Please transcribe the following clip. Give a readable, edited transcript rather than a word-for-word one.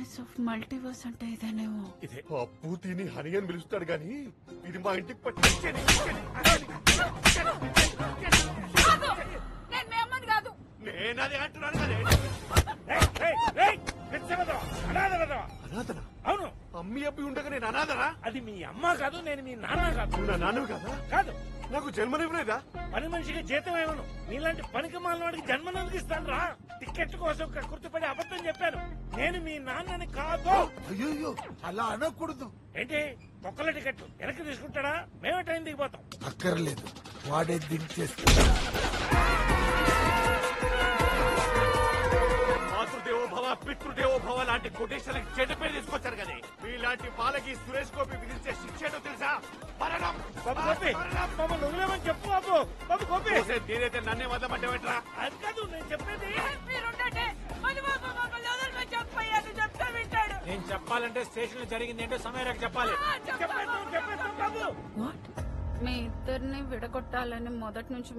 Darkness of multiverse అంటే ఇదేనేమో. ఇదే అప్పు తిని హని అని పిలుస్తాడు గాని ఇది మా ఇంటికి పట్టి నేను మీ అమ్మని కాదు. నేను అది అంటున్నాను కదే. అనాథనా? అవును, అమ్మి అబ్బి ఉండగా నేను అనాథనా? అది మీ అమ్మ కాదు, నేను మీ నాన్న కాదు. నువ్వు నా నాన్నవి కదా? కాదు, నాకు జన్మనివ్వలేదా? పని మనిషికి జీతం ఏమను, నీలాంటి పనికి మాలిన వాడికి జన్మనందుకు ఇస్తాను రా. టికెట్ కోసం గుర్తుపడి అబద్ధం చెప్పాను. నేను మీ నాన్నని కాదు. అయ్యో అలా అనకూడదు. ఏంటి ఒక్కల టికెట్ వెనక్కి తీసుకుంటాడా? మేమే ట్రైన్ దిగిపోతాం. అక్కర్లేదు, వాడే దించేస్తా. మాతృదేవో భవ పితృదేవో భవ లాంటి కొటేషన్లకు చెడ్డ పేరు తీసుకొచ్చారు కదే. మీలాంటి వాళ్ళకి సురేష్ గోపి విధించే శిక్ష ఏంటో తెలుసా? మరణం. బాబు గోపి, మమ్మల్ని వదిలేమని చెప్పు బాబు. బాబు గోపి, నేనైతే నన్నే వదలమంటావేట్రా? అది కాదు నేను చెప్పేది. మీరుంటే మధుబాబు మమ్మల్ని వదలని చెప్పయ్యాను, చెప్తా వింటాడు. నేను చెప్పాలంటే స్టేషన్ లో జరిగింది ఏంటో సమయానికి చెప్పాలి. చెప్పేస్తాం బాబు. వాట్? మీ ఇద్దరిని విడగొట్టాలని మొదటి నుంచి